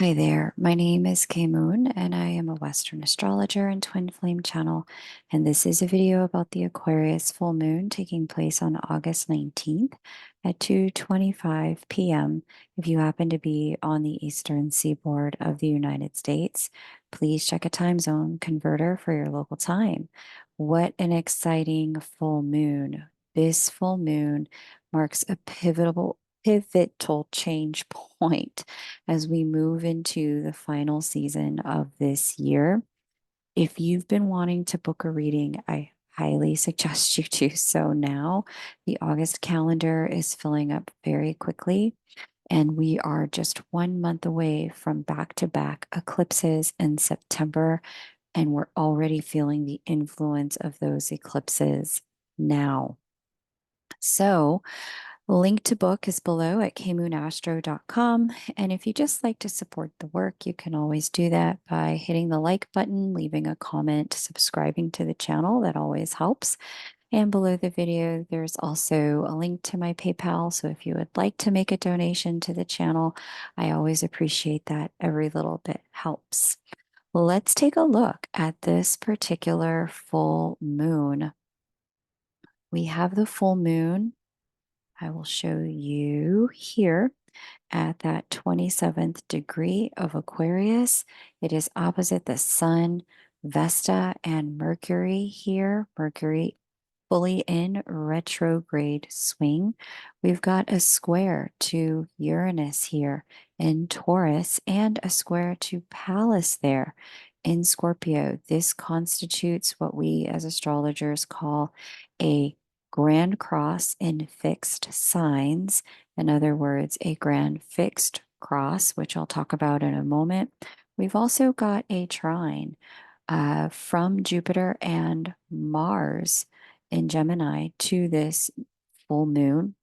Hi there, my name is Kay Moon, and I am a Western astrologer and twin flame channel. And this is a video about the Aquarius full moon taking place on August 19th at 2:25 p.m. If you happen to be on the eastern seaboard of the United States, please check a time zone converter for your local time. What an exciting full moon! This full moon marks a pivotal change point as we move into the final season of this year. If you've been wanting to book a reading, I highly suggest you do so now. The August calendar is filling up very quickly, and we are just 1 month away from back to back eclipses in September, and we're already feeling the influence of those eclipses now. So, link to book is below at kmoonastro.com. And if you just like to support the work, you can always do that by hitting the like button, leaving a comment, subscribing to the channel. That always helps. And below the video, there's also a link to my PayPal. So if you would like to make a donation to the channel, I always appreciate that. Every little bit helps. Let's take a look at this particular full moon. We have the full moon. I will show you here at that 27th degree of Aquarius. It is opposite the Sun, Vesta, and Mercury here. Mercury fully in retrograde swing. We've got a square to Uranus here in Taurus and a square to Pallas there in Scorpio. This constitutes what we as astrologers call a grand cross in fixed signs. In other words, a grand fixed cross, which I'll talk about in a moment. We've also got a trine from Jupiter and Mars in Gemini to this full moon,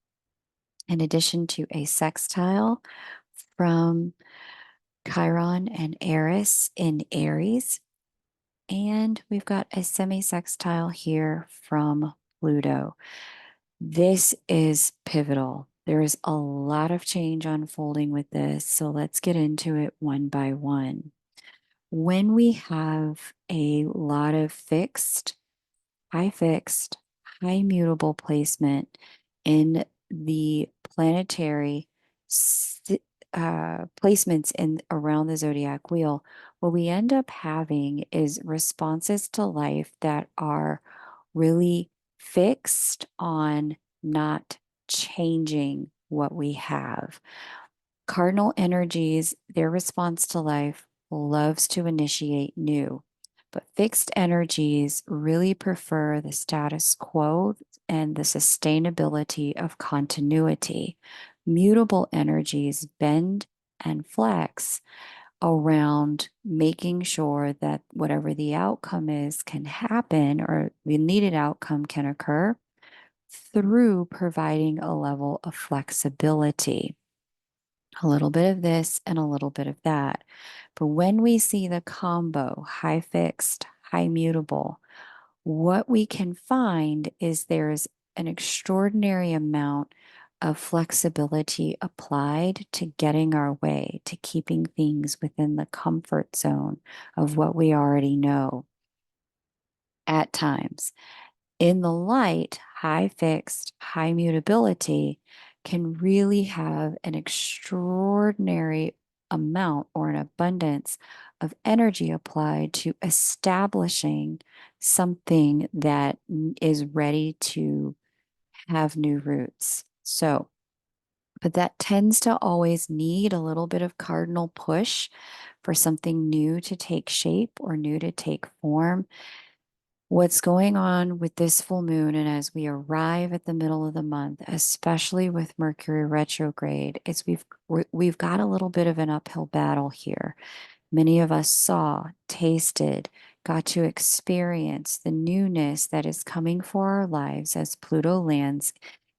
in addition to a sextile from Chiron and Eris in Aries. And we've got a semi-sextile here from Pluto. This is pivotal. There is a lot of change unfolding with this, so let's get into it one by one. When we have a lot of fixed, high mutable placement in the planetary placements in around the zodiac wheel, what we end up having is responses to life that are really fixed on not changing what we have. Cardinal energies, their response to life loves to initiate new, but fixed energies really prefer the status quo and the sustainability of continuity. Mutable energies bend and flex around making sure that whatever the outcome is can happen, or the needed outcome can occur through providing a level of flexibility. A little bit of this and a little bit of that. But when we see the combo, high fixed, high mutable, what we can find is there's an extraordinary amount of flexibility applied to getting our way, to keeping things within the comfort zone of what we already know at times. In the light, high fixed, high mutability can really have an extraordinary amount or an abundance of energy applied to establishing something that is ready to have new roots. So, but that tends to always need a little bit of cardinal push for something new to take shape or new to take form. What's going on with this full moon, and as we arrive at the middle of the month, especially with Mercury retrograde, is we've got a little bit of an uphill battle here. Many of us saw, tasted, got to experience the newness that is coming for our lives as Pluto lands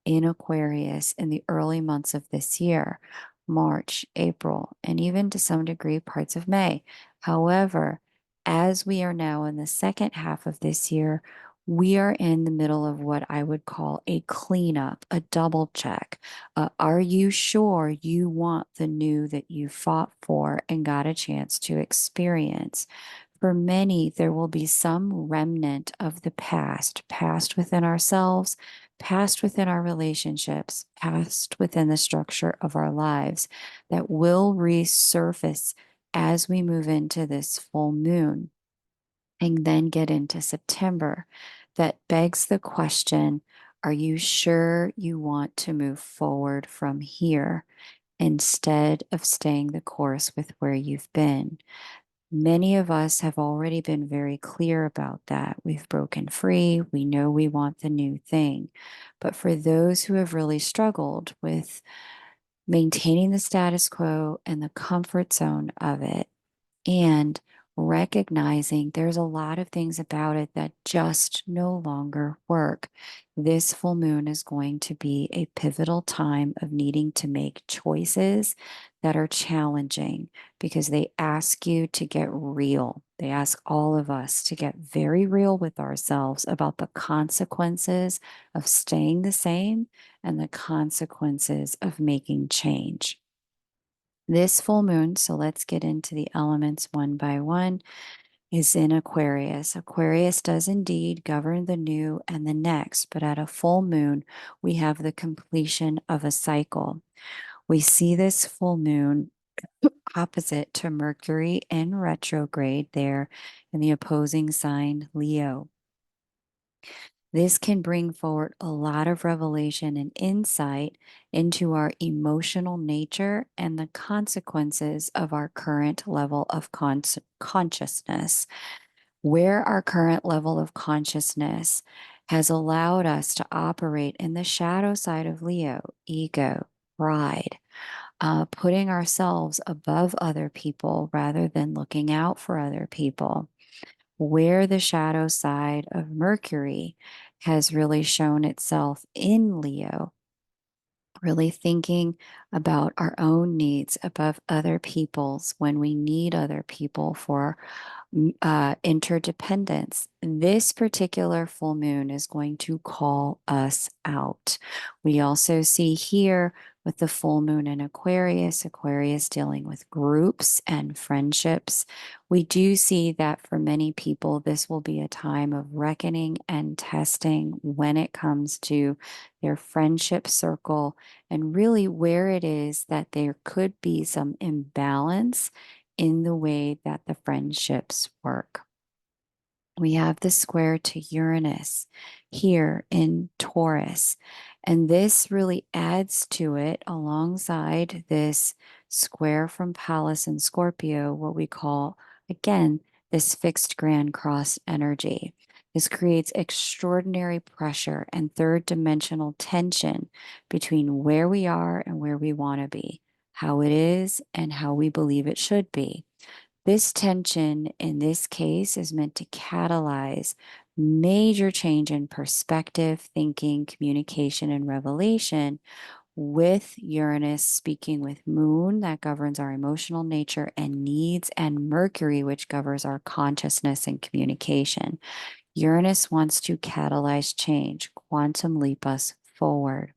in Aquarius in the early months of this year, March, April, and even to some degree parts of May. However, as we are now in the second half of this year, We are in the middle of what I would call a cleanup, a double check. Are you sure you want the new that you fought for and got a chance to experience? For many, there will be some remnant of the past, past within ourselves, past within our relationships, past within the structure of our lives that will resurface as we move into this full moon and then get into September. That begs the question, are you sure you want to move forward from here instead of staying the course with where you've been? Many of us have already been very clear about that. We've broken free. We know we want the new thing. But for those who have really struggled with maintaining the status quo and the comfort zone of it, and recognizing there's a lot of things about it that just no longer work. This full moon is going to be a pivotal time of needing to make choices that are challenging because they ask you to get real. They ask all of us to get very real with ourselves about the consequences of staying the same and the consequences of making change. This full moon, so let's get into the elements one by one, is in Aquarius. Aquarius does indeed govern the new and the next, but at a full moon, we have the completion of a cycle. We see this full moon opposite to Mercury in retrograde there in the opposing sign Leo. This can bring forward a lot of revelation and insight into our emotional nature and the consequences of our current level of consciousness, where our current level of consciousness has allowed us to operate in the shadow side of Leo, ego, pride, putting ourselves above other people rather than looking out for other people, where the shadow side of Mercury has really shown itself in Leo, really thinking about our own needs above other people's when we need other people for interdependence. This particular full moon is going to call us out. We also see here with the full moon in Aquarius, Aquarius dealing with groups and friendships. We do see that for many people, this will be a time of reckoning and testing when it comes to their friendship circle and really where it is that there could be some imbalance in the way that the friendships work. We have the square to Uranus here in Taurus, and this really adds to it alongside this square from Pallas and Scorpio, what we call, again, this fixed grand cross energy. This creates extraordinary pressure and third dimensional tension between where we are and where we want to be, how it is and how we believe it should be. This tension in this case is meant to catalyze major change in perspective, thinking, communication, and revelation with Uranus speaking with Moon that governs our emotional nature and needs, and Mercury, which governs our consciousness and communication. Uranus wants to catalyze change, quantum leap us forward.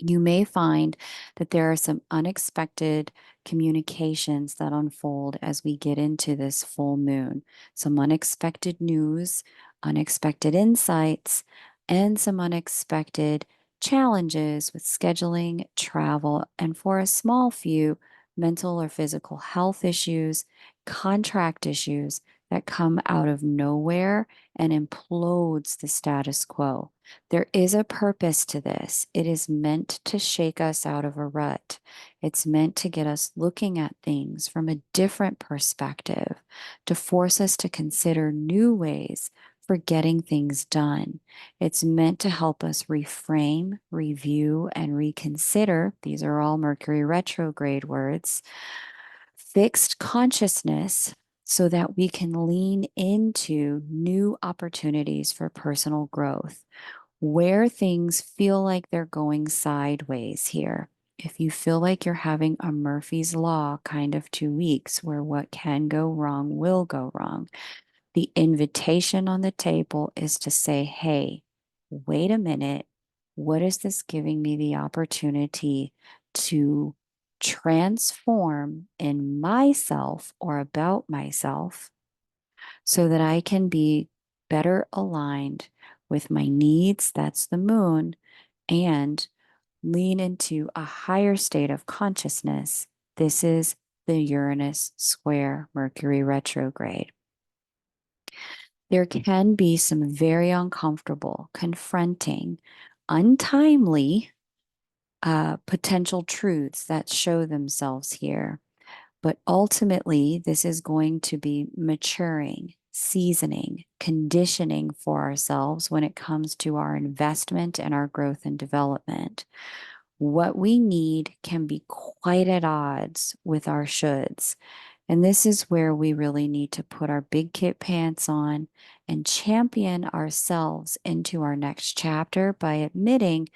You may find that there are some unexpected communications that unfold as we get into this full moon. Some unexpected news, unexpected insights, and some unexpected challenges with scheduling, travel, and for a small few, mental or physical health issues, contract issues that come out of nowhere and implodes the status quo. There is a purpose to this. It is meant to shake us out of a rut. It's meant to get us looking at things from a different perspective, to force us to consider new ways for getting things done. It's meant to help us reframe, review, and reconsider. These are all Mercury retrograde words. Fixed consciousness so that we can lean into new opportunities for personal growth where things feel like they're going sideways here. If you feel like you're having a Murphy's Law kind of 2 weeks where what can go wrong will go wrong, The invitation on the table is to say, hey, wait a minute. What is this giving me the opportunity to transform in myself or about myself so that I can be better aligned with my needs? That's the moon. And lean into a higher state of consciousness. This is the Uranus square Mercury retrograde. There can be some very uncomfortable, confronting, untimely potential truths that show themselves here. But ultimately, this is going to be maturing, seasoning, conditioning for ourselves when it comes to our investment and our growth and development. What we need can be quite at odds with our shoulds. And this is where we really need to put our big kit pants on and champion ourselves into our next chapter by admitting,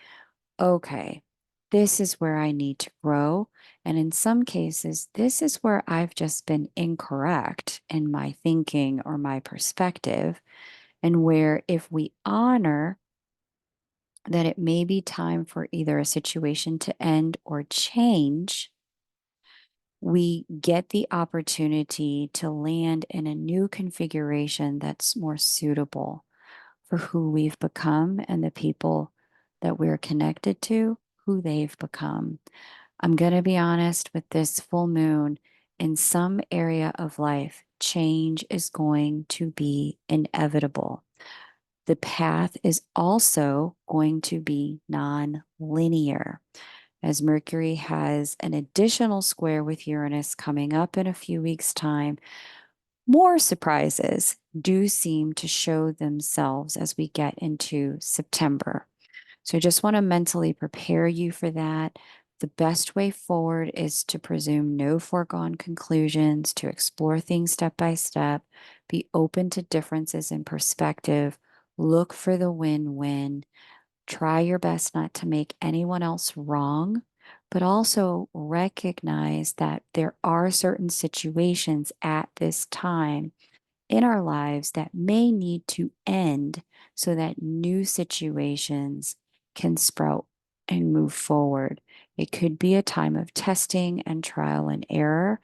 okay, this is where I need to grow. And in some cases, this is where I've just been incorrect in my thinking or my perspective. And where if we honor that it may be time for either a situation to end or change, we get the opportunity to land in a new configuration that's more suitable for who we've become and the people that we're connected to, who they've become. I'm going to be honest with this full moon. In some area of life, change is going to be inevitable. The path is also going to be non-linear, as Mercury has an additional square with Uranus coming up in a few weeks' time. More surprises do seem to show themselves as we get into September. So I just want to mentally prepare you for that. The best way forward is to presume no foregone conclusions, to explore things step by step, be open to differences in perspective, look for the win-win, try your best not to make anyone else wrong, but also recognize that there are certain situations at this time in our lives that may need to end so that new situations can sprout and move forward. It could be a time of testing and trial and error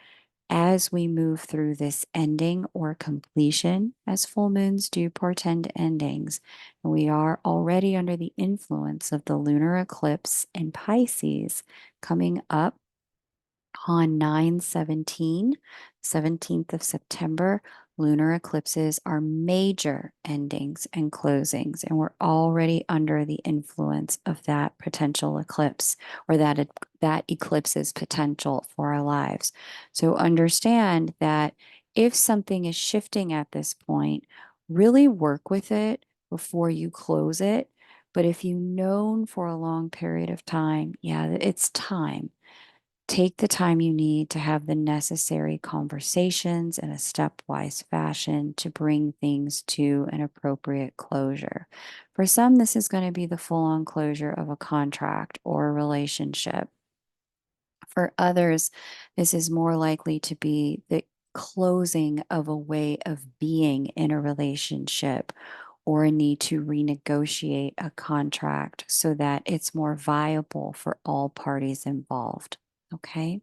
as we move through this ending or completion, as full moons do portend endings. And we are already under the influence of the lunar eclipse in Pisces coming up on 9/17, 17th of September. Lunar eclipses are major endings and closings, and we're already under the influence of that potential eclipse or that eclipse's potential for our lives. So understand that if something is shifting at this point, really work with it before you close it. But if you've known for a long period of time, yeah, it's time. Take the time you need to have the necessary conversations in a stepwise fashion to bring things to an appropriate closure. For some, this is going to be the full on closure of a contract or a relationship. For others, this is more likely to be the closing of a way of being in a relationship or a need to renegotiate a contract so that it's more viable for all parties involved. Okay.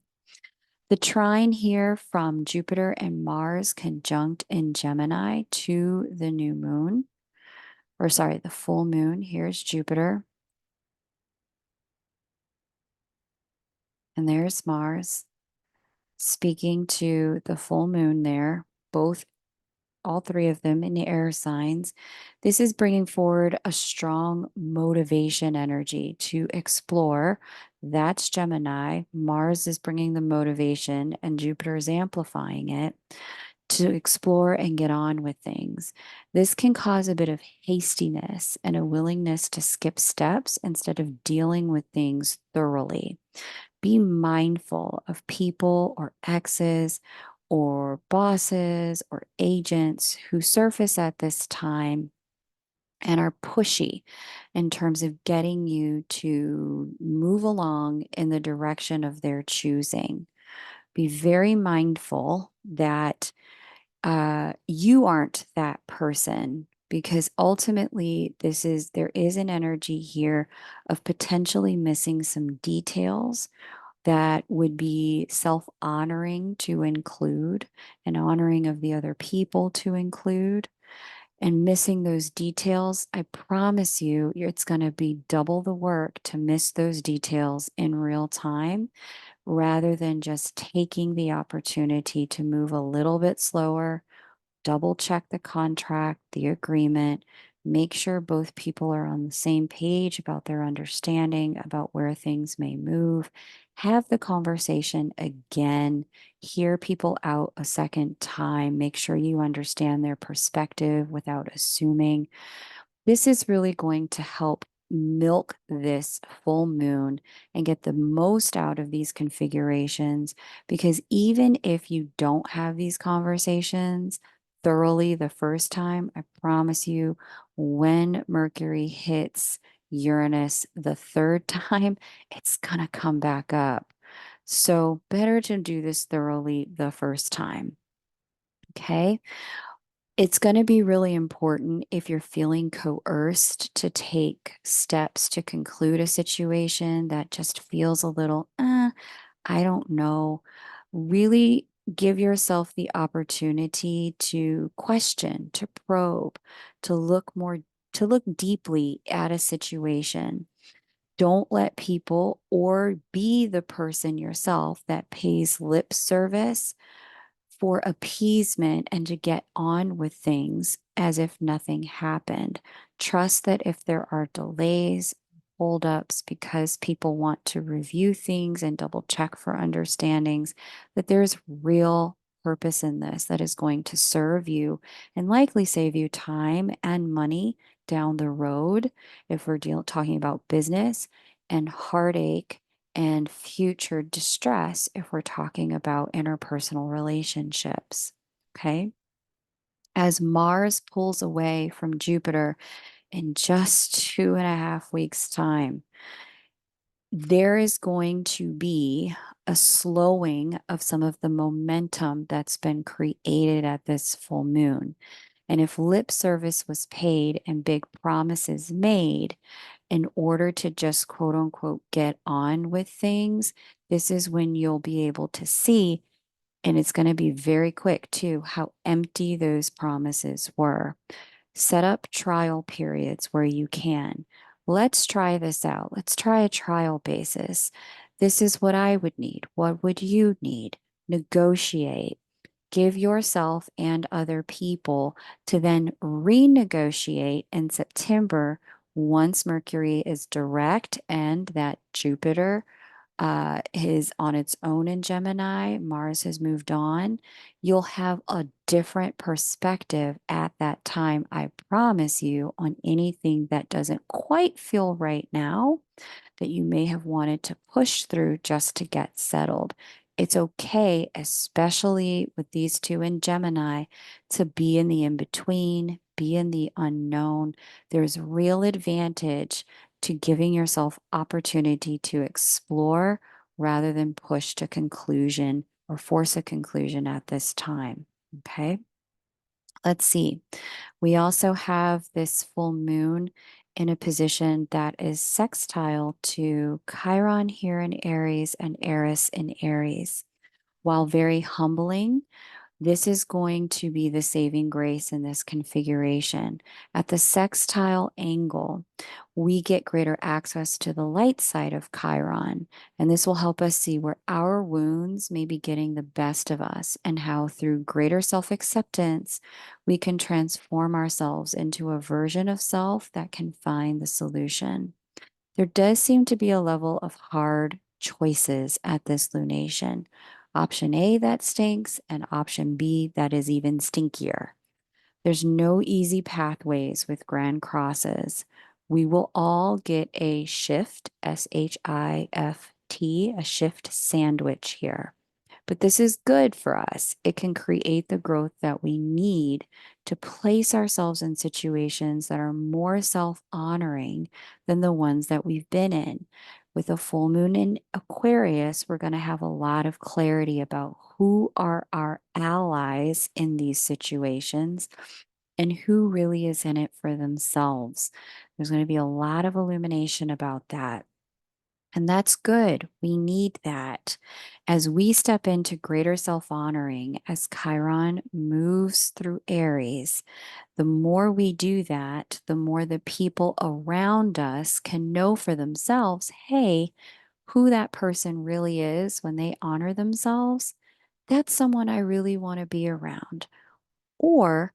The trine here from Jupiter and Mars conjunct in Gemini to the new moon, or sorry, the full moon. Here's Jupiter, and there's Mars speaking to the full moon there, both all three of them in the air signs. This is bringing forward a strong motivation energy to explore. That's Gemini. Mars is bringing the motivation, and Jupiter is amplifying it to explore and get on with things. This can cause a bit of hastiness and a willingness to skip steps instead of dealing with things thoroughly. Be mindful of people or exes or bosses or agents who surface at this time and are pushy in terms of getting you to move along in the direction of their choosing. Be very mindful that You aren't that person because ultimately there is an energy here of potentially missing some details that would be self-honoring to include and honoring of the other people to include. And missing those details, I promise you, it's going to be double the work to miss those details in real time rather than just taking the opportunity to move a little bit slower, double check the contract, the agreement, make sure both people are on the same page about their understanding about where things may move. Have the conversation again, hear people out a second time, make sure you understand their perspective without assuming. This is really going to help milk this full moon and get the most out of these configurations because even if you don't have these conversations thoroughly the first time, I promise you, when Mercury hits Uranus the third time, it's going to come back up. So, better to do this thoroughly the first time. Okay. It's going to be really important if you're feeling coerced to take steps to conclude a situation that just feels a little, I don't know. Really give yourself the opportunity to question, to probe, to to look deeply at a situation. Don't let people or be the person yourself that pays lip service for appeasement and to get on with things as if nothing happened. Trust that if there are delays, holdups, because people want to review things and double check for understandings, that there's real purpose in this that is going to serve you and likely save you time and money down the road if we're talking about business and heartache and future distress if we're talking about interpersonal relationships. Okay. As Mars pulls away from Jupiter in just 2.5 weeks' time, there is going to be a slowing of some of the momentum that's been created at this full moon. And if lip service was paid and big promises made in order to just quote unquote get on with things, this is when you'll be able to see, and it's going to be very quick too, how empty those promises were. Set up trial periods where you can. Let's try this out. Let's try a trial basis. This is what I would need. What would you need? Negotiate. Give yourself and other people to then renegotiate in September once Mercury is direct and that Jupiter is on its own in Gemini, Mars has moved on. You'll have a different perspective at that time, I promise you, on anything that doesn't quite feel right now that you may have wanted to push through just to get settled. It's okay, especially with these two in Gemini, to be in the in between, be in the unknown. There's real advantage to giving yourself opportunity to explore rather than push to conclusion or force a conclusion at this time. Okay. Let's see. We also have this full moon in a position that is sextile to Chiron here in Aries and Eris in Aries. While very humbling, this is going to be the saving grace in this configuration. At the sextile angle, we get greater access to the light side of Chiron, and this will help us see where our wounds may be getting the best of us and how through greater self-acceptance, we can transform ourselves into a version of self that can find the solution. There does seem to be a level of hard choices at this lunation. Option A that stinks, and option B that is even stinkier. There's no easy pathways with grand crosses. We will all get a shift, SHIFT, a shift sandwich here. But this is good for us. It can create the growth that we need to place ourselves in situations that are more self honoring than the ones that we've been in. With a full moon in Aquarius, we're going to have a lot of clarity about who are our allies in these situations and who really is in it for themselves. There's going to be a lot of illumination about that. And that's good. We need that. As we step into greater self honoring, as Chiron moves through Aries, the more we do that, the more the people around us can know for themselves, hey, who that person really is when they honor themselves. That's someone I really want to be around. Or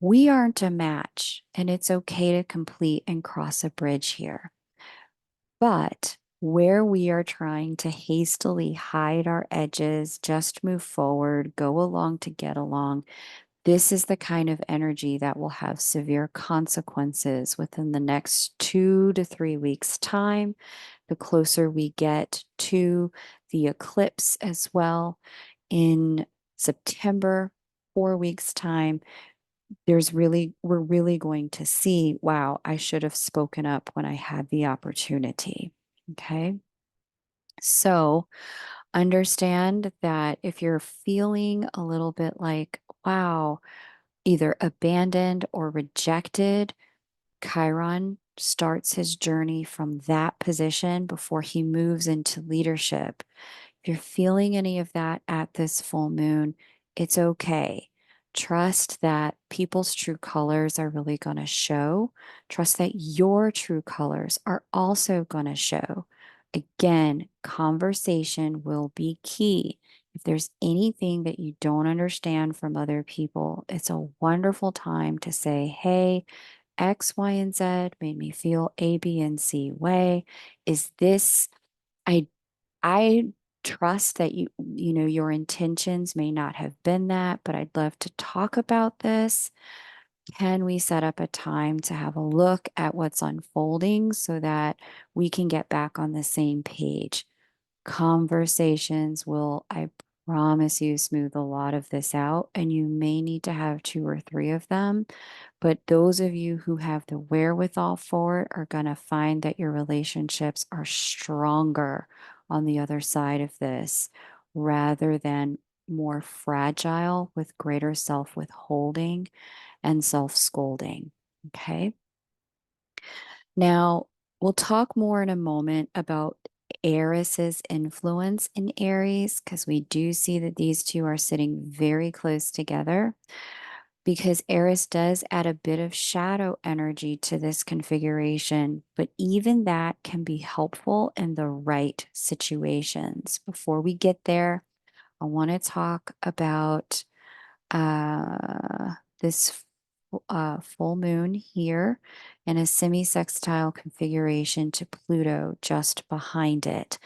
we aren't a match, and it's okay to complete and cross a bridge here. But where we are trying to hastily hide our edges, just move forward, go along to get along, this is the kind of energy that will have severe consequences within the next 2 to 3 weeks' time. The closer we get to the eclipse as well in September, 4 weeks' time, we're really going to see, wow, I should have spoken up when I had the opportunity. Okay. So understand that if you're feeling a little bit like, wow, either abandoned or rejected, Chiron starts his journey from that position before he moves into leadership. If you're feeling any of that at this full moon, it's okay. Trust that people's true colors are really going to show. Trust that your true colors are also going to show. Again, conversation will be key. If there's anything that you don't understand from other people, it's a wonderful time to say, hey, X, Y, and Z made me feel A, B, and C way. Is this, I I trust that your intentions may not have been that, but I'd love to talk about this. Can we set up a time to have a look at what's unfolding so that we can get back on the same page? Conversations will, I promise you, smooth a lot of this out, and you may need to have 2 or 3 of them. But those of you who have the wherewithal for it are going to find that your relationships are stronger on the other side of this rather than more fragile with greater self withholding and self scolding. Okay. Now, we'll talk more in a moment about Eris's influence in Aries because we do see that these two are sitting very close together because Eris does add a bit of shadow energy to this configuration, but even that can be helpful in the right situations. Before we get there, I want to talk about this full moon here and a semi-sextile configuration to Pluto just behind it.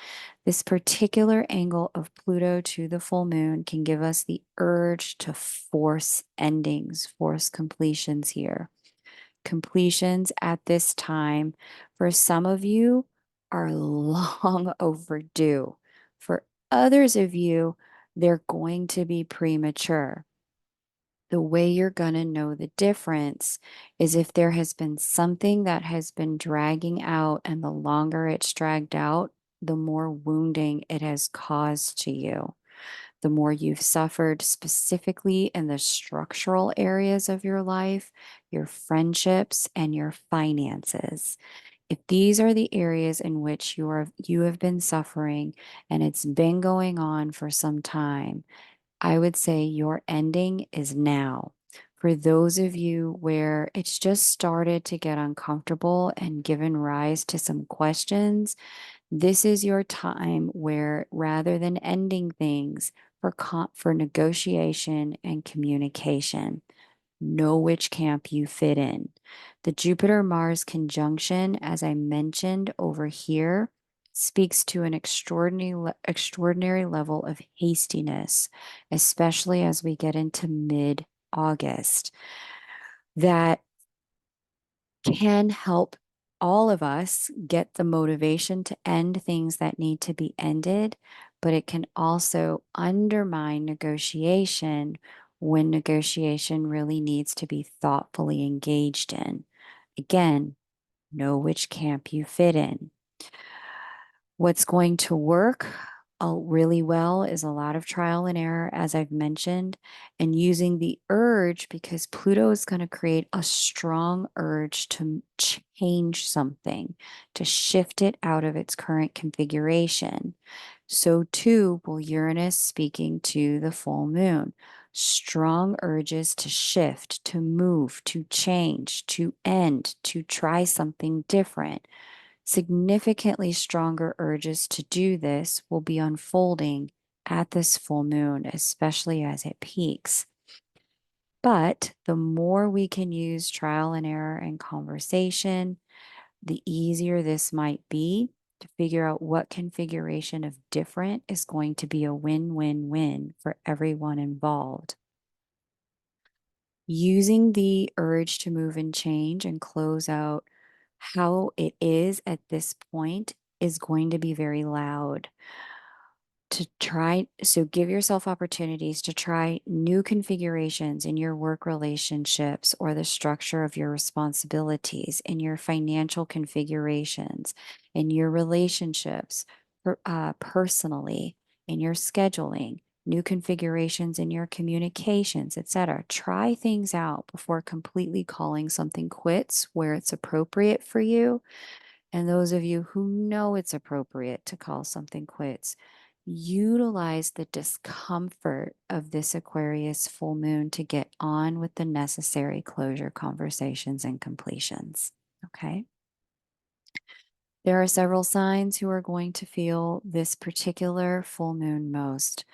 This particular angle of Pluto to the full moon can give us the urge to force endings, force completions here. Completions at this time, for some of you, are long overdue. For others of you, they're going to be premature. The way you're going to know the difference is if there has been something that has been dragging out, and the longer it's dragged out, the more wounding it has caused to you. The more you've suffered specifically in the structural areas of your life, your friendships, and your finances. If these are the areas in which you have been suffering and it's been going on for some time, I would say your ending is now. For those of you where it's just started to get uncomfortable and given rise to some questions, this is your time where rather than ending things for negotiation and communication, know which camp you fit in. The Jupiter Mars conjunction, as I mentioned over here, speaks to an extraordinary level of hastiness, especially as we get into mid-August, that can help all of us get the motivation to end things that need to be ended, but it can also undermine negotiation when negotiation really needs to be thoughtfully engaged in. Again, know which camp you fit in. What's going to work really well is a lot of trial and error, as I've mentioned, and using the urge because Pluto is going to create a strong urge to change something, to shift it out of its current configuration. So, too, will Uranus speaking to the full moon. Strong urges to shift, to move, to change, to end, to try something different. Significantly stronger urges to do this will be unfolding at this full moon, especially as it peaks. But the more we can use trial and error and conversation, the easier this might be to figure out what configuration of different is going to be a win win win for everyone involved. Using the urge to move and change and close out how it is at this point is going to be very loud. To try, so give yourself opportunities to try new configurations in your work relationships or the structure of your responsibilities, in your financial configurations, in your relationships, personally, in your scheduling, new configurations in your communications, etc. Try things out before completely calling something quits where it's appropriate for you. And those of you who know it's appropriate to call something quits, utilize the discomfort of this Aquarius full moon to get on with the necessary closure conversations and completions. Okay. There are several signs who are going to feel this particular full moon most.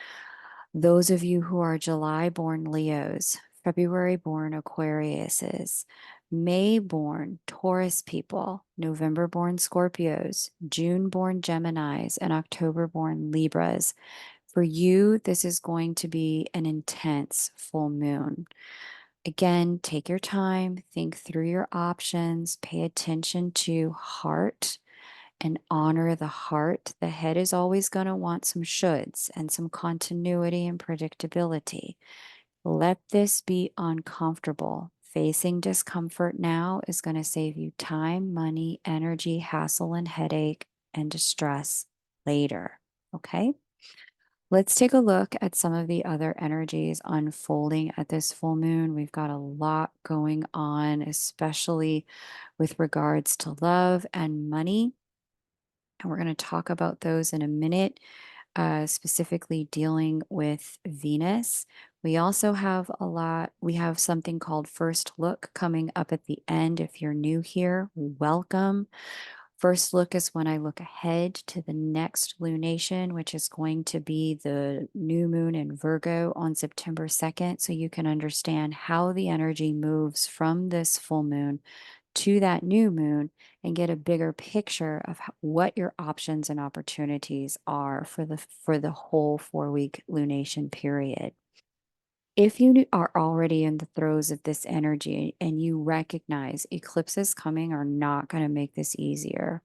Those of you who are July born Leos, February born Aquariuses, May born Taurus people, November born Scorpios, June born Geminis, and October born Libras. For you, this is going to be an intense full moon. Again, take your time, think through your options, pay attention to heart and honor the heart. The head is always going to want some shoulds and some continuity and predictability. Let this be uncomfortable. Facing discomfort now is going to save you time, money, energy, hassle, and headache and distress later. Okay? Let's take a look at some of the other energies unfolding at this full moon. We've got a lot going on, especially with regards to love and money. And we're going to talk about those in a minute, specifically dealing with Venus. We also have we have something called First Look coming up at the end. If you're new here, welcome. First look is when I look ahead to the next lunation, which is going to be the new moon in Virgo on September 2nd. So you can understand how the energy moves from this full moon to that new moon and get a bigger picture of what your options and opportunities are for the whole 4-week lunation period. If you are already in the throes of this energy and you recognize eclipses coming are not going to make this easier,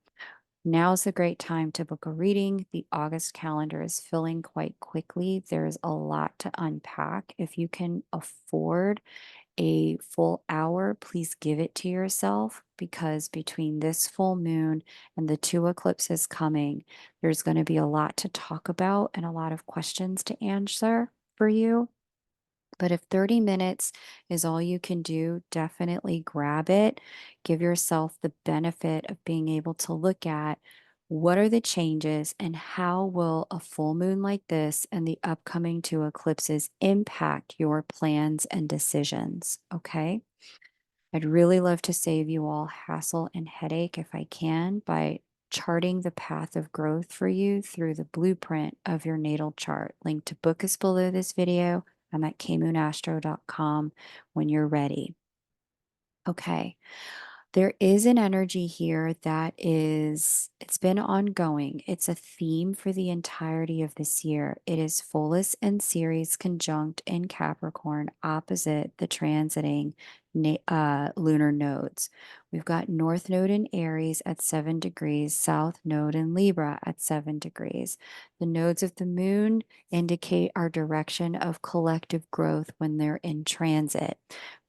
now's a great time to book a reading. The August calendar is filling quite quickly. There's a lot to unpack. If you can afford a full hour, please give it to yourself because between this full moon and the two eclipses coming, there's going to be a lot to talk about and a lot of questions to answer for you. But if 30 minutes is all you can do, definitely grab it. Give yourself the benefit of being able to look at what are the changes and how will a full moon like this and the upcoming two eclipses impact your plans and decisions. Okay. I'd really love to save you all hassle and headache if I can by charting the path of growth for you through the blueprint of your natal chart. Link to book is below this video. I'm at kmoonastro.com when you're ready. Okay. There is an energy here that it's been ongoing. It's a theme for the entirety of this year. It is Pholus and Ceres conjunct in Capricorn opposite the transiting lunar nodes. We've got North Node in Aries at 7 degrees, South Node in Libra at 7 degrees. The nodes of the moon indicate our direction of collective growth when they're in transit.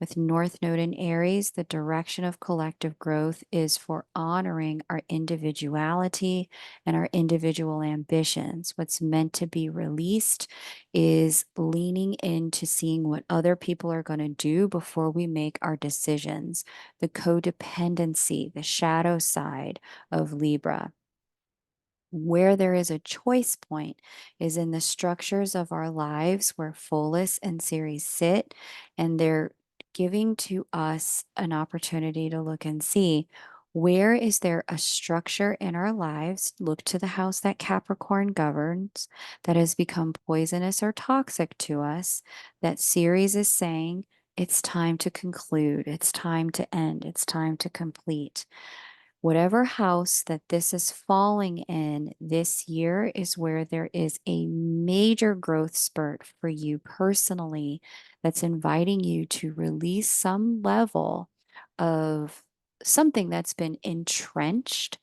With North Node in Aries, the direction of collective growth is for honoring our individuality and our individual ambitions. What's meant to be released is leaning into seeing what other people are going to do before we make our decisions. The codependency, the shadow side of Libra. Where there is a choice point is in the structures of our lives where Pholus and Ceres sit, and they're giving to us an opportunity to look and see where is there a structure in our lives. Look to the house that Capricorn governs that has become poisonous or toxic to us, that Ceres is saying it's time to conclude, it's time to end, it's time to complete. Whatever house that this is falling in this year is where there is a major growth spurt for you personally that's inviting you to release some level of something that's been entrenched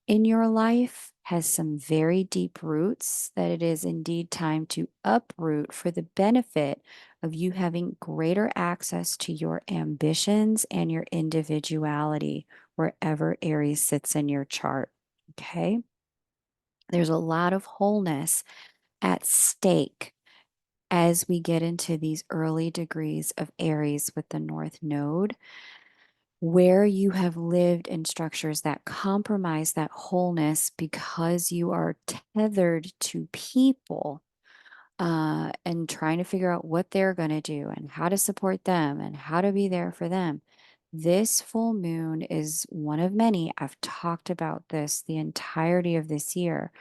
in your life, has some very deep roots, that it is indeed time to uproot for the benefit of you having greater access to your ambitions and your individuality wherever Aries sits in your chart. Okay. There's a lot of wholeness at stake as we get into these early degrees of Aries with the North Node, where you have lived in structures that compromise that wholeness because you are tethered to people, and trying to figure out what they're going to do and how to support them and how to be there for them. This full moon is one of many. I've talked about this the entirety of this year.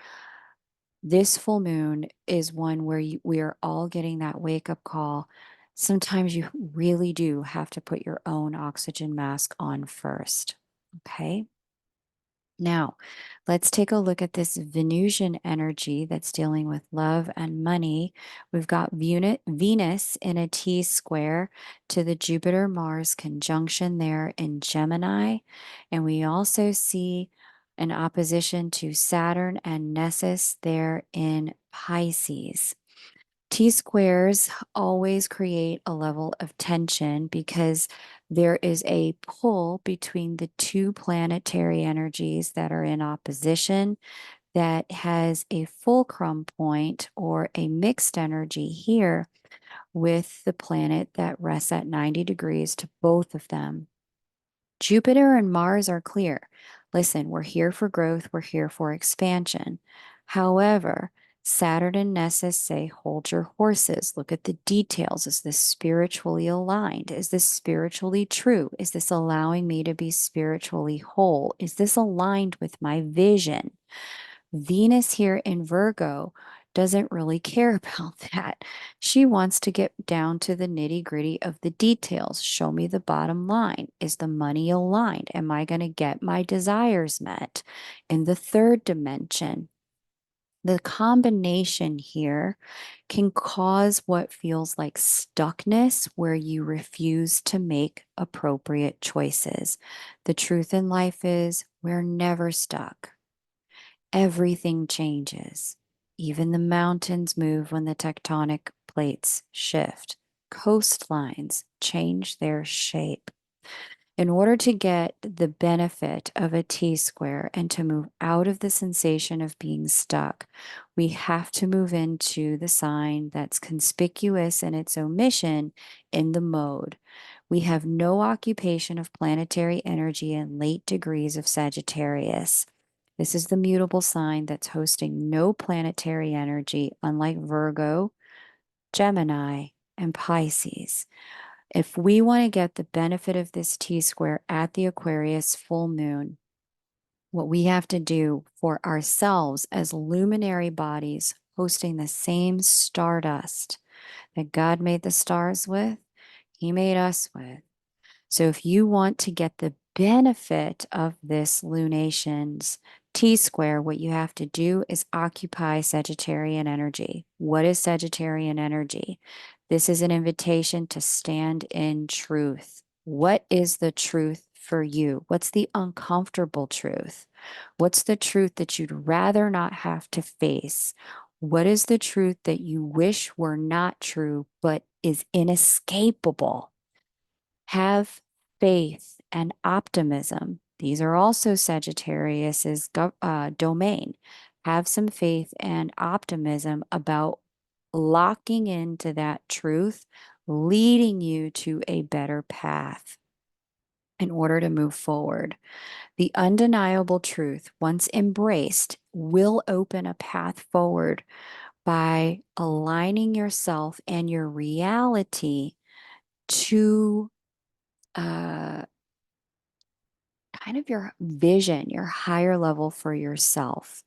This full moon is one where we are all getting that wake up call. Sometimes you really do have to put your own oxygen mask on first. Okay. Now, let's take a look at this Venusian energy that's dealing with love and money. We've got Venus in a T square to the Jupiter Mars conjunction there in Gemini. And we also see an opposition to Saturn and Nessus there in Pisces. T squares always create a level of tension because there is a pull between the two planetary energies that are in opposition that has a fulcrum point or a mixed energy here with the planet that rests at 90 degrees to both of them. Jupiter and Mars are clear. Listen, we're here for growth, we're here for expansion. However, Saturn and Nessus say, hold your horses. Look at the details. Is this spiritually aligned? Is this spiritually true? Is this allowing me to be spiritually whole? Is this aligned with my vision? Venus here in Virgo doesn't really care about that. She wants to get down to the nitty gritty of the details. Show me the bottom line. Is the money aligned? Am I going to get my desires met? In the third dimension, the combination here can cause what feels like stuckness where you refuse to make appropriate choices. The truth in life is we're never stuck. Everything changes. Even the mountains move when the tectonic plates shift. Coastlines change their shape. In order to get the benefit of a T square and to move out of the sensation of being stuck, we have to move into the sign that's conspicuous in its omission in the mode. We have no occupation of planetary energy in late degrees of Sagittarius. This is the mutable sign that's hosting no planetary energy, unlike Virgo, Gemini, and Pisces. If we want to get the benefit of this T square at the Aquarius full moon, what we have to do for ourselves as luminary bodies hosting the same stardust that God made the stars with, He made us with. So if you want to get the benefit of this lunation's T square, what you have to do is occupy Sagittarian energy. What is Sagittarian energy? This is an invitation to stand in truth. What is the truth for you? What's the uncomfortable truth? What's the truth that you'd rather not have to face? What is the truth that you wish were not true, but is inescapable? Have faith and optimism. These are also Sagittarius's domain. Have some faith and optimism about locking into that truth, leading you to a better path in order to move forward. The undeniable truth, once embraced, will open a path forward by aligning yourself and your reality to uh, kind of your vision, your higher level for yourself.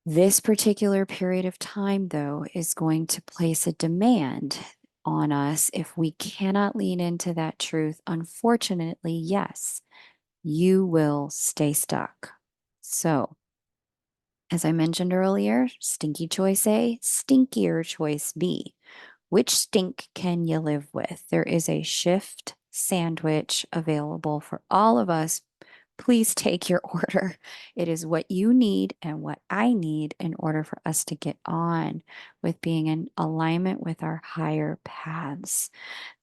This particular period of time, though, is going to place a demand on us if we cannot lean into that truth. Unfortunately, yes, you will stay stuck. So, as I mentioned earlier, stinky choice A, stinkier choice B. Which stink can you live with? There is a shift sandwich available for all of us. Please take your order. It is what you need and what I need in order for us to get on with being in alignment with our higher paths.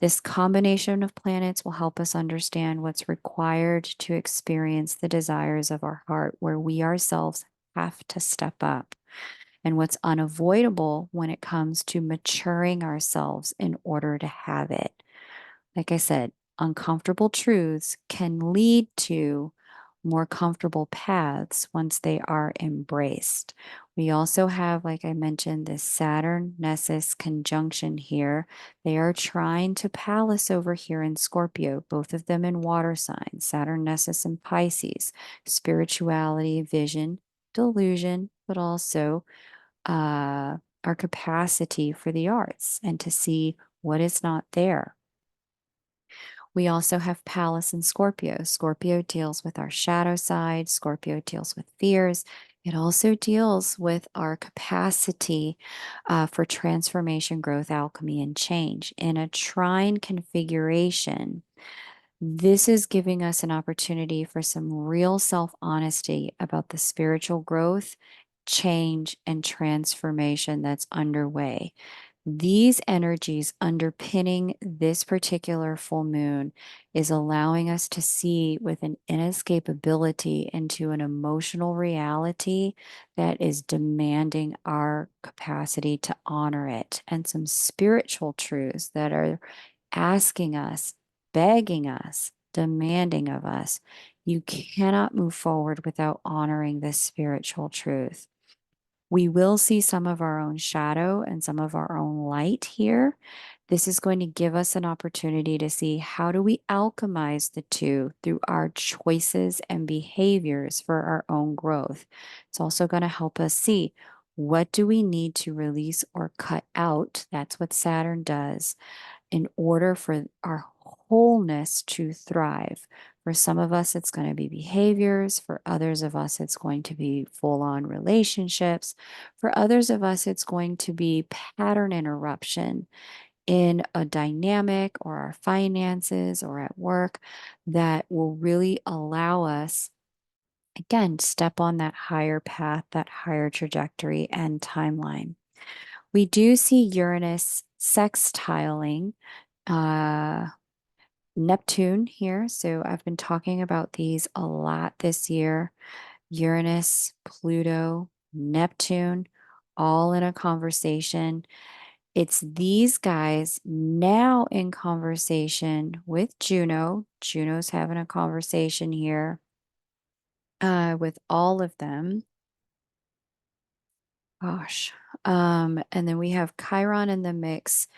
This combination of planets will help us understand what's required to experience the desires of our heart, where we ourselves have to step up, and what's unavoidable when it comes to maturing ourselves in order to have it. Like I said, uncomfortable truths can lead to more comfortable paths once they are embraced. We also have, like I mentioned, this Saturn Nessus conjunction here. They are trying to palace over here in Scorpio, both of them in water signs, Saturn Nessus and Pisces, spirituality, vision, delusion, but also our capacity for the arts and to see what is not there. We also have Pallas and Scorpio. Scorpio deals with our shadow side, Scorpio deals with fears. It also deals with our capacity for transformation, growth, alchemy, and change. In a trine configuration, this is giving us an opportunity for some real self honesty about the spiritual growth, change, and transformation that's underway. These energies underpinning this particular full moon is allowing us to see with an inescapability into an emotional reality that is demanding our capacity to honor it, and some spiritual truths that are asking us, begging us, demanding of us. You cannot move forward without honoring this spiritual truth. We will see some of our own shadow and some of our own light here. This is going to give us an opportunity to see how do we alchemize the two through our choices and behaviors for our own growth. It's also going to help us see what do we need to release or cut out. That's what Saturn does in order for our wholeness to thrive. For some of us, it's going to be behaviors. For others of us, it's going to be full on relationships. For others of us, it's going to be pattern interruption in a dynamic or our finances or at work that will really allow us, again, step on that higher path, that higher trajectory and timeline. We do see Uranus sextiling uh, Neptune here. So I've been talking about these a lot this year. Uranus, Pluto, Neptune, all in a conversation. It's these guys now in conversation with Juno. Juno's having a conversation here with all of them. Gosh. And then we have Chiron in the mix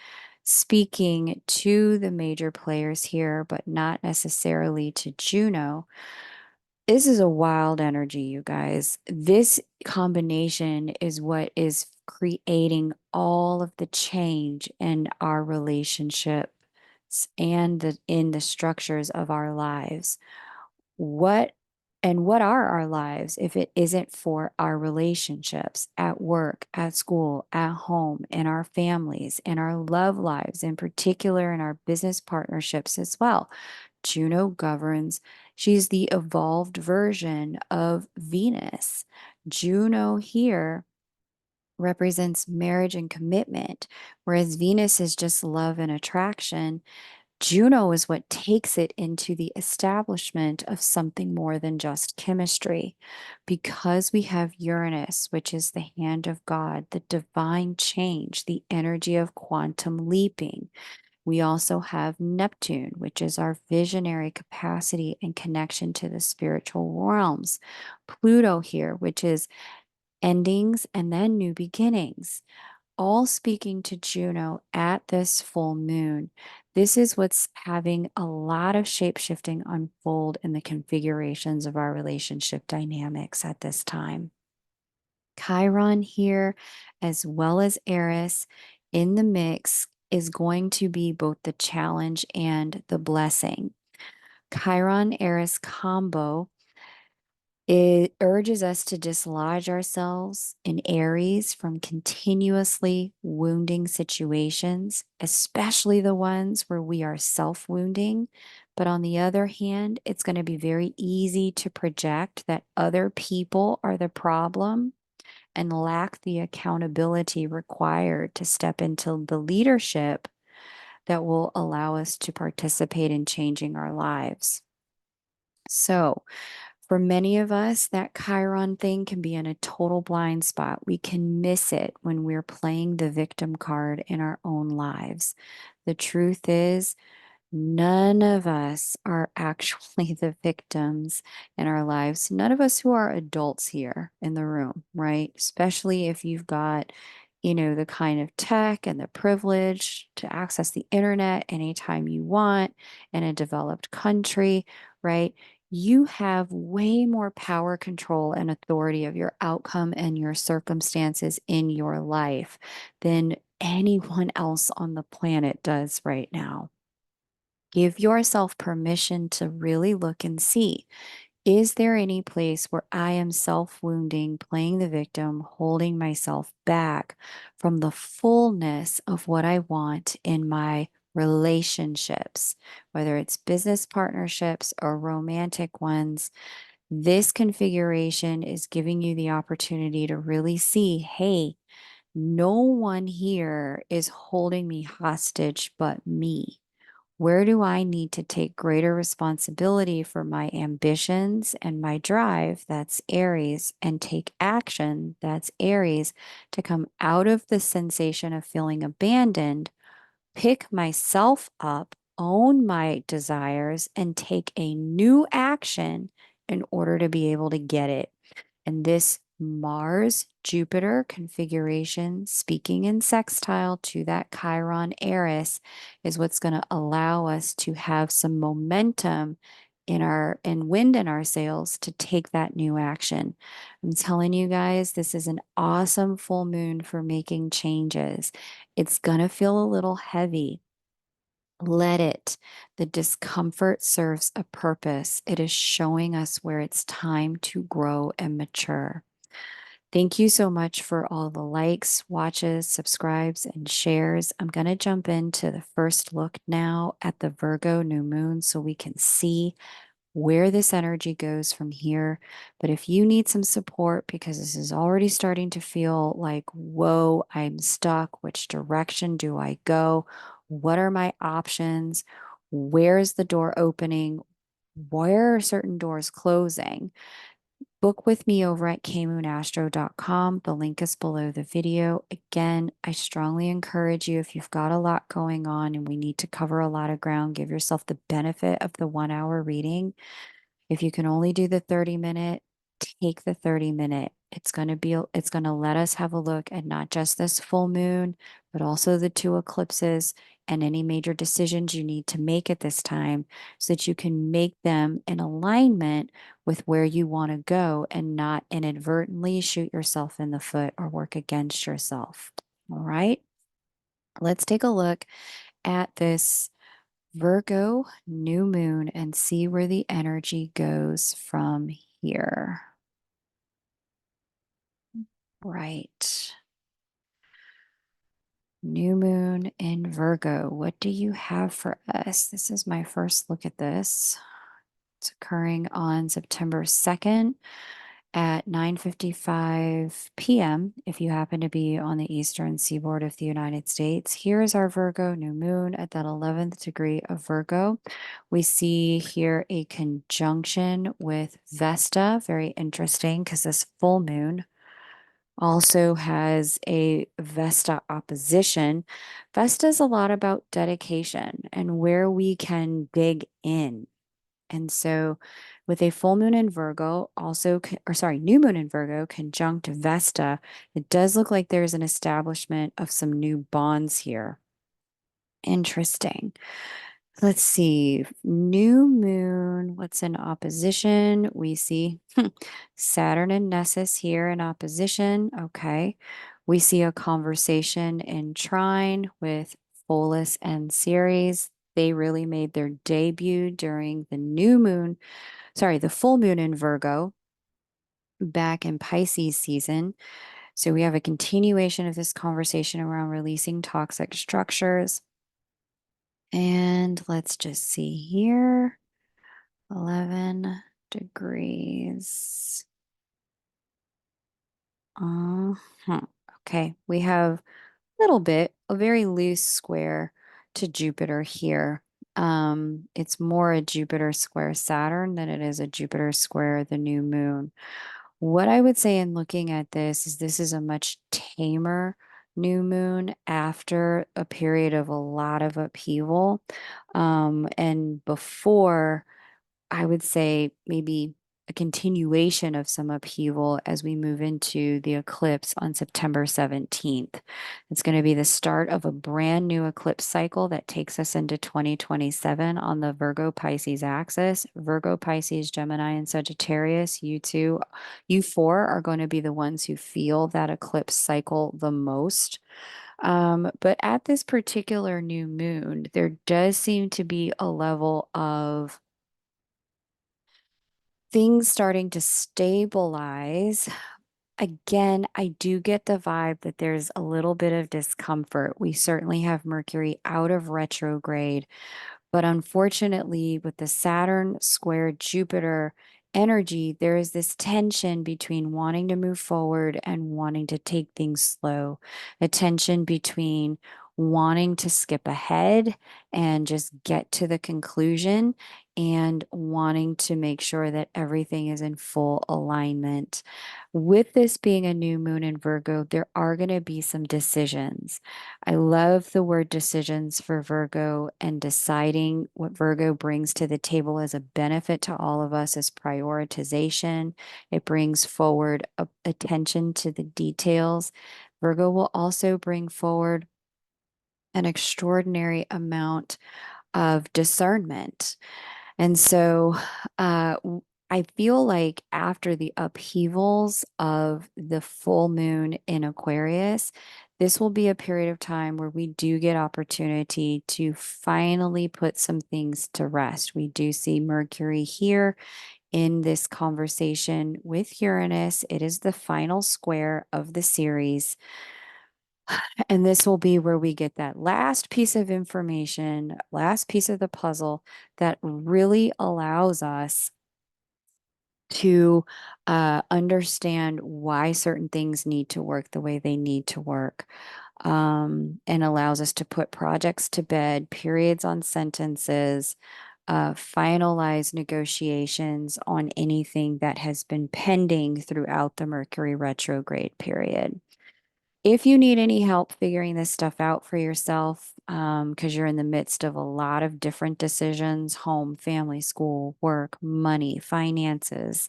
speaking to the major players here, but not necessarily to Juno. This is a wild energy, you guys. This combination is what is creating all of the change in our relationships and in the structures of our lives. What what are our lives if it isn't for our relationships at work, at school, at home, in our families, in our love lives, in particular in our business partnerships as well? Juno governs, she's the evolved version of Venus. Juno here represents marriage and commitment, whereas Venus is just love and attraction. Juno is what takes it into the establishment of something more than just chemistry. Because we have Uranus, which is the hand of God, the divine change, the energy of quantum leaping. We also have Neptune, which is our visionary capacity and connection to the spiritual realms. Pluto here, which is endings and then new beginnings, all speaking to Juno at this full moon. This is what's having a lot of shape shifting unfold in the configurations of our relationship dynamics at this time. Chiron here, as well as Eris in the mix, is going to be both the challenge and the blessing. Chiron Eris combo, it urges us to dislodge ourselves in Aries from continuously wounding situations, especially the ones where we are self wounding. But on the other hand, it's going to be very easy to project that other people are the problem and lack the accountability required to step into the leadership that will allow us to participate in changing our lives. So, for many of us, that Chiron thing can be in a total blind spot. We can miss it when we're playing the victim card in our own lives. The truth is, none of us are actually the victims in our lives. None of us who are adults here in the room, right? Especially if you've got, the kind of tech and the privilege to access the internet anytime you want in a developed country, right? You have way more power, control, and authority of your outcome and your circumstances in your life than anyone else on the planet does right now. Give yourself permission to really look and see, is there any place where I am self wounding, playing the victim, holding myself back from the fullness of what I want in my relationships, whether it's business partnerships or romantic ones? This configuration is giving you the opportunity to really see, hey, no one here is holding me hostage but me. Where do I need to take greater responsibility for my ambitions and my drive? That's Aries, and take action. That's Aries, to come out of the sensation of feeling abandoned, pick myself up, own my desires, and take a new action in order to be able to get it. And this Mars Jupiter configuration, speaking in sextile to that Chiron Eris, is what's going to allow us to have some momentum in our and wind in our sails to take that new action. I'm telling you guys, this is an awesome full moon for making changes. It's going to feel a little heavy. Let it. The discomfort serves a purpose. It is showing us where it's time to grow and mature. Thank you so much for all the likes, watches, subscribes, and shares. I'm going to jump into the first look now at the Virgo new moon so we can see where this energy goes from here. But if you need some support because this is already starting to feel like, whoa, I'm stuck. Which direction do I go? What are my options? Where is the door opening? Where are certain doors closing? Book with me over at kmoonastro.com. The link is below the video. Again, I strongly encourage you, if you've got a lot going on and we need to cover a lot of ground, give yourself the benefit of the 1 hour reading. If you can only do the 30-minute, take the 30-minute. It's going to let us have a look at not just this full moon, but also the two eclipses and any major decisions you need to make at this time so that you can make them in alignment with where you want to go and not inadvertently shoot yourself in the foot or work against yourself. All right. Let's take a look at this Virgo new moon and see where the energy goes from here. Right. New moon in Virgo. What do you have for us? This is my first look at this. It's occurring on September 2nd at 9:55 p.m. if you happen to be on the eastern seaboard of the United States. Here is our Virgo new moon at that 11th degree of Virgo. We see here a conjunction with Vesta. Very interesting because this full moon also has a Vesta opposition. Vesta is a lot about dedication and where we can dig in. And so, with a full moon in Virgo, also, or sorry, new moon in Virgo conjunct Vesta, it does look like there's an establishment of some new bonds here. Interesting. Let's see. New moon, what's in opposition? We see Saturn and Nessus here in opposition. Okay. We see a conversation in trine with Pholus and Ceres. They really made their debut during the new moon, sorry, the full moon in Virgo back in Pisces season. So we have a continuation of this conversation around releasing toxic structures. And let's just see here. 11 degrees. Uh-huh. Okay, we have a little bit, a very loose square to Jupiter here. It's more a Jupiter square Saturn than it is a Jupiter square the new moon. What I would say in looking at this is a much tamer new moon after a period of a lot of upheaval. And before I would say maybe a continuation of some upheaval as we move into the eclipse on September 17th. It's going to be the start of a brand new eclipse cycle that takes us into 2027 on the Virgo Pisces axis. Virgo, Pisces, Gemini, and Sagittarius, you four are going to be the ones who feel that eclipse cycle the most. But at this particular new moon, there does seem to be a level of things starting to stabilize. Again, I do get the vibe that there's a little bit of discomfort. We certainly have Mercury out of retrograde. But unfortunately, with the Saturn square Jupiter energy, there is this tension between wanting to move forward and wanting to take things slow, a tension between wanting to skip ahead and just get to the conclusion and wanting to make sure that everything is in full alignment. With this being a new moon in Virgo, there are going to be some decisions. I love the word decisions for Virgo, and deciding what Virgo brings to the table as a benefit to all of us is prioritization. It brings forward attention to the details. Virgo will also bring forward an extraordinary amount of discernment. And so I feel like after the upheavals of the full moon in Aquarius, this will be a period of time where we do get opportunity to finally put some things to rest. We do see Mercury here in this conversation with Uranus. It is the final square of the series. And this will be where we get that last piece of information, last piece of the puzzle that really allows us to understand why certain things need to work the way they need to work, and allows us to put projects to bed, periods on sentences, finalize negotiations on anything that has been pending throughout the Mercury retrograde period. If you need any help figuring this stuff out for yourself, because you're in the midst of a lot of different decisions, home, family, school, work, money, finances,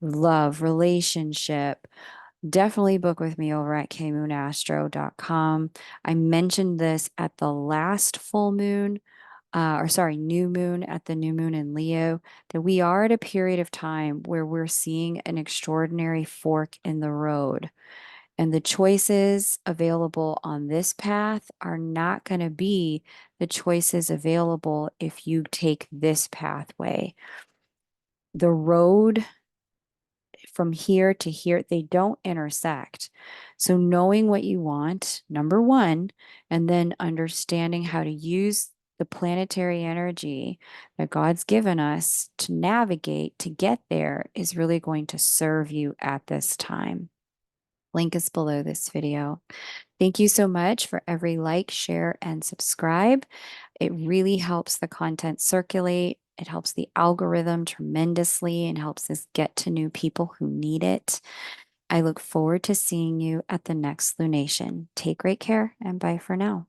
love, relationship, definitely book with me over at kmoonastro.com. I mentioned this at the last full moon, or sorry, new moon at the new moon in Leo, that we are at a period of time where we're seeing an extraordinary fork in the road. And the choices available on this path are not going to be the choices available if you take this pathway. The road from here to here, they don't intersect. So, knowing what you want, number one, and then understanding how to use the planetary energy that God's given us to navigate to get there is really going to serve you at this time. Link is below this video. Thank you so much for every like, share, and subscribe. It really helps the content circulate. It helps the algorithm tremendously and helps us get to new people who need it. I look forward to seeing you at the next lunation. Take great care and bye for now.